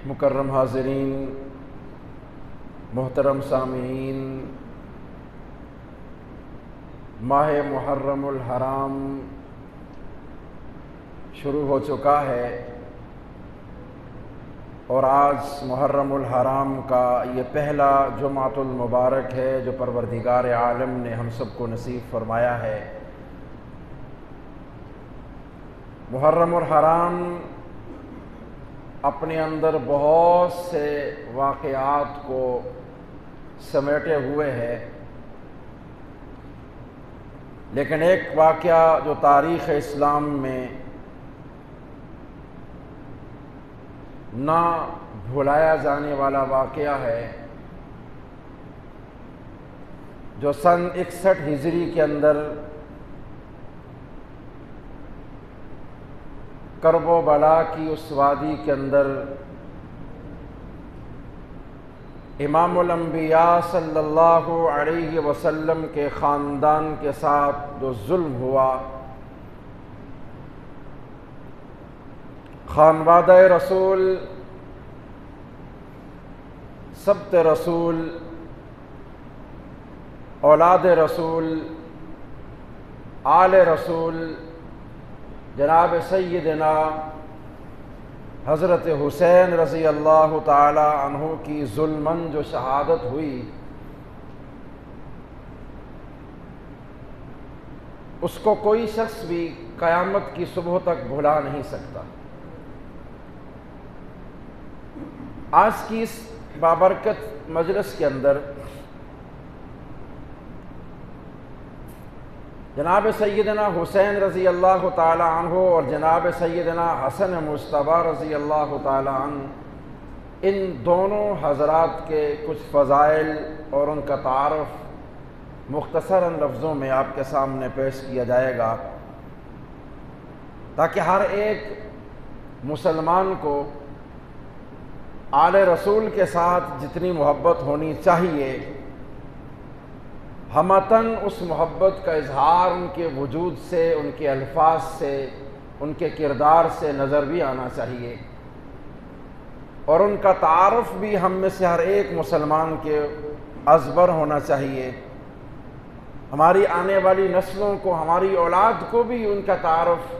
مکرم حاضرین، محترم سامعین، ماہ محرم الحرام شروع ہو چکا ہے اور آج محرم الحرام کا یہ پہلا جمعۃ المبارک ہے جو پروردگار عالم نے ہم سب کو نصیب فرمایا ہے۔ محرم الحرام اپنے اندر بہت سے واقعات کو سمیٹے ہوئے ہے، لیکن ایک واقعہ جو تاریخ اسلام میں نہ بھلایا جانے والا واقعہ ہے، جو سن 61 ہجری کے اندر کرب و بلا کی اس وادی کے اندر امام الانبیاء صلی اللہ علیہ وسلم کے خاندان کے ساتھ جو ظلم ہوا، خانوادہ رسول، سبط رسول، اولاد رسول، آل رسول، جناب سیدنا حضرت حسین رضی اللہ تعالی عنہ کی ظلماً جو شہادت ہوئی، اس کو کوئی شخص بھی قیامت کی صبح تک بھلا نہیں سکتا۔ آج کی اس بابرکت مجلس کے اندر جناب سیدنا حسین رضی اللہ تعالی عنہ اور جناب سیدنا حسن مجتبیٰ رضی اللہ تعالی عنہ، ان دونوں حضرات کے کچھ فضائل اور ان کا تعارف مختصراً لفظوں میں آپ کے سامنے پیش کیا جائے گا، تاکہ ہر ایک مسلمان کو آل رسول کے ساتھ جتنی محبت ہونی چاہیے، ہمتاً اس محبت کا اظہار ان کے وجود سے، ان کے الفاظ سے، ان کے کردار سے نظر بھی آنا چاہیے، اور ان کا تعارف بھی ہم میں سے ہر ایک مسلمان کے ازبر ہونا چاہیے۔ ہماری آنے والی نسلوں کو، ہماری اولاد کو بھی ان کا تعارف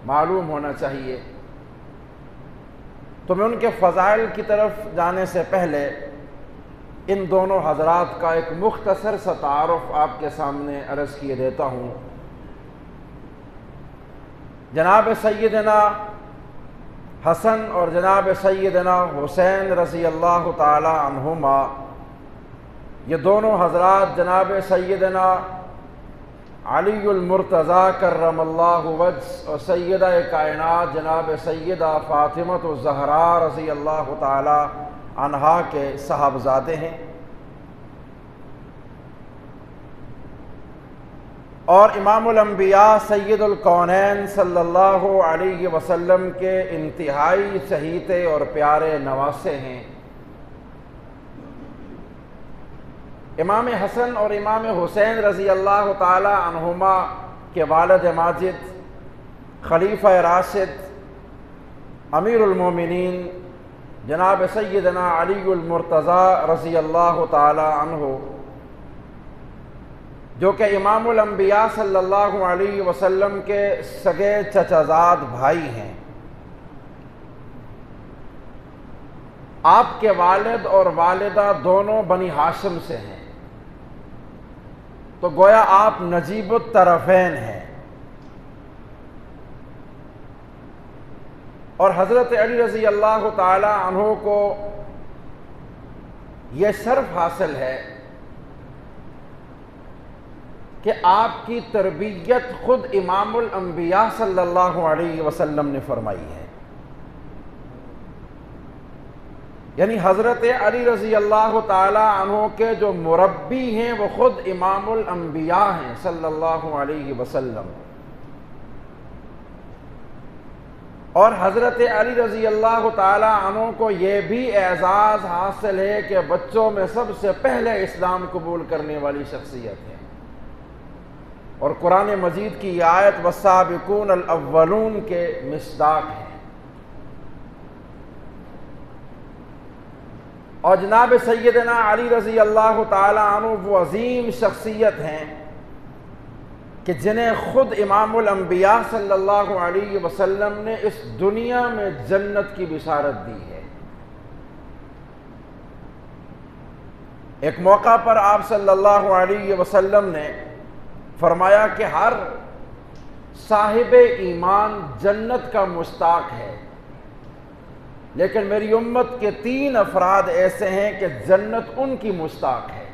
معلوم ہونا چاہیے۔ تو میں ان کے فضائل کی طرف جانے سے پہلے ان دونوں حضرات کا ایک مختصر سا تعارف آپ کے سامنے عرض کیے دیتا ہوں۔ جناب سیدنا حسن اور جناب سیدنا حسین رضی اللہ تعالی عنہما، یہ دونوں حضرات جناب سیدنا علی المرتضیٰ کرم اللہ وجہ اور سیدہ کائنات جناب سیدہ فاطمہ الزہراء رضی اللہ تعالی عنہا کے صاحبزادے ہیں، اور امام الانبیاء سید الکونین صلی اللہ علیہ وسلم کے انتہائی چہیتے اور پیارے نواسے ہیں۔ امام حسن اور امام حسین رضی اللہ تعالی عنہما کے والد ماجد، خلیفہ راشد، امیر المومنین جناب سیدنا علی المرتضیٰ رضی اللہ تعالی عنہ، جو کہ امام الانبیاء صلی اللہ علیہ وسلم کے سگے چچا زاد بھائی ہیں، آپ کے والد اور والدہ دونوں بنی ہاشم سے ہیں، تو گویا آپ نجیب الطرفین ہیں۔ اور حضرت علی رضی اللہ تعالی عنہ کو یہ شرف حاصل ہے کہ آپ کی تربیت خود امام الانبیاء صلی اللہ علیہ وسلم نے فرمائی ہے، یعنی حضرت علی رضی اللہ تعالی عنہ کے جو مربی ہیں وہ خود امام الانبیاء ہیں صلی اللہ علیہ وسلم۔ اور حضرت علی رضی اللہ تعالی عنہ کو یہ بھی اعزاز حاصل ہے کہ بچوں میں سب سے پہلے اسلام قبول کرنے والی شخصیت ہے، اور قرآن مجید کی یہ آیت والسابقون الاولون کے مصداق ہے۔ اور جناب سیدنا علی رضی اللہ تعالی عنہ وہ عظیم شخصیت ہیں کہ جنہیں خود امام الانبیاء صلی اللہ علیہ وسلم نے اس دنیا میں جنت کی بشارت دی ہے۔ ایک موقع پر آپ صلی اللہ علیہ وسلم نے فرمایا کہ ہر صاحب ایمان جنت کا مشتاق ہے، لیکن میری امت کے 3 افراد ایسے ہیں کہ جنت ان کی مشتاق ہے۔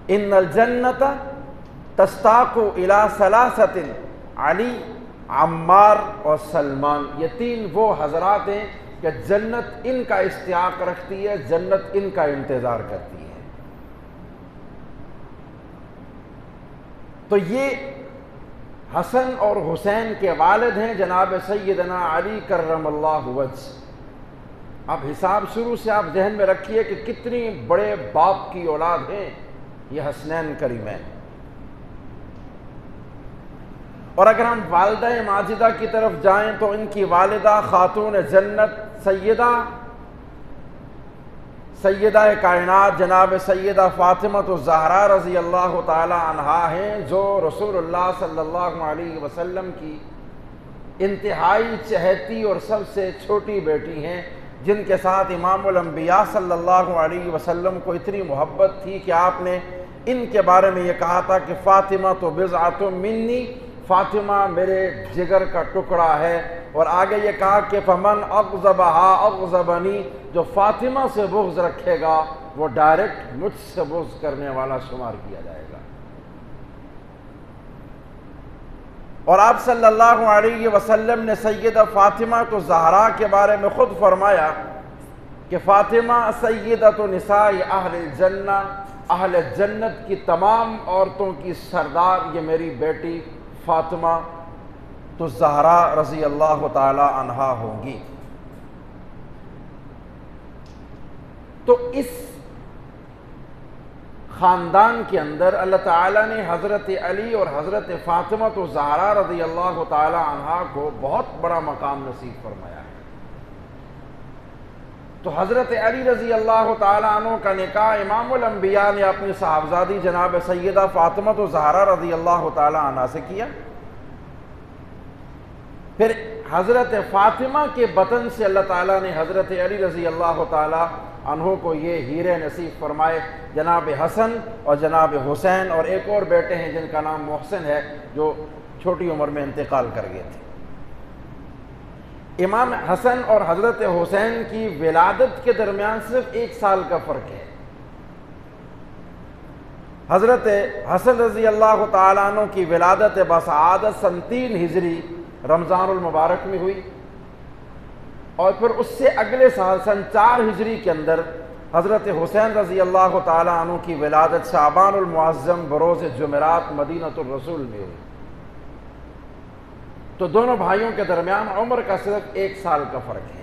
ان الجنت تشتاق الی ثلاثۃ، علی، عمار اور سلمان۔ یہ 3 وہ حضرات ہیں کہ جنت ان کا اشتیاق رکھتی ہے، جنت ان کا انتظار کرتی ہے۔ تو یہ حسن اور حسین کے والد ہیں جناب سیدنا علی کرم اللہ وجہ۔ اب حساب شروع سے آپ ذہن میں رکھیے کہ کتنی بڑے باپ کی اولاد ہیں یہ حسنین کریمین۔ اور اگر ہم والدہ ماجدہ کی طرف جائیں تو ان کی والدہ خاتون جنت سیدہ کائنات جناب سیدہ فاطمہ الزہرا رضی اللہ تعالی عنہا ہیں، جو رسول اللہ صلی اللہ علیہ وسلم کی انتہائی چہیتی اور سب سے چھوٹی بیٹی ہیں، جن کے ساتھ امام الانبیاء صلی اللہ علیہ وسلم کو اتنی محبت تھی کہ آپ نے ان کے بارے میں یہ کہا تھا کہ فاطمہ تو بضعۃ منی، فاطمہ میرے جگر کا ٹکڑا ہے۔ اور آگے یہ کہا کہ فمن اغضبہا اغضبنی، جو فاطمہ سے بغض رکھے گا وہ ڈائریکٹ مجھ سے بغض کرنے والا شمار کیا جائے گا۔ اور آپ صلی اللہ علیہ وسلم نے سیدہ فاطمہ الزہرا کے بارے میں خود فرمایا کہ فاطمہ سیدۃ نساء اہل الجنہ، اہل جنت کی تمام عورتوں کی سردار یہ میری بیٹی فاطمہ الزہرا رضی اللہ تعالی عنہا ہوں گی۔ تو اس خاندان کے اندر اللہ تعالیٰ نے حضرت علی اور حضرت فاطمہ الزہرا رضی اللہ تعالی عنہا کو بہت بڑا مقام نصیب فرمایا ہے۔ تو حضرت علی رضی اللہ تعالی عنہ کا نکاح امام الانبیاء نے اپنی صاحبزادی جناب سیدہ فاطمہ الزہرا رضی اللہ تعالی عنہا سے کیا۔ پھر حضرت فاطمہ کے بطن سے اللہ تعالیٰ نے حضرت علی رضی اللہ تعالی عنہ کو یہ ہیرے نصیب فرمائے، جناب حسن اور جناب حسین، اور ایک اور بیٹے ہیں جن کا نام محسن ہے جو چھوٹی عمر میں انتقال کر گئے تھے۔ امام حسن اور حضرت حسین کی ولادت کے درمیان صرف 1 سال کا فرق ہے۔ حضرت حسن رضی اللہ تعالیٰ عنہ کی ولادت بسعادت سن 3 ہجری رمضان المبارک میں ہوئی، اور پھر اس سے اگلے سال سن 4 ہجری کے اندر حضرت حسین رضی اللہ تعالیٰ عنہ کی ولادت شعبان المعظم بروز جمعرات مدینہ الرسول میں ہوئی۔ تو دونوں بھائیوں کے درمیان عمر کا صرف 1 سال کا فرق ہے۔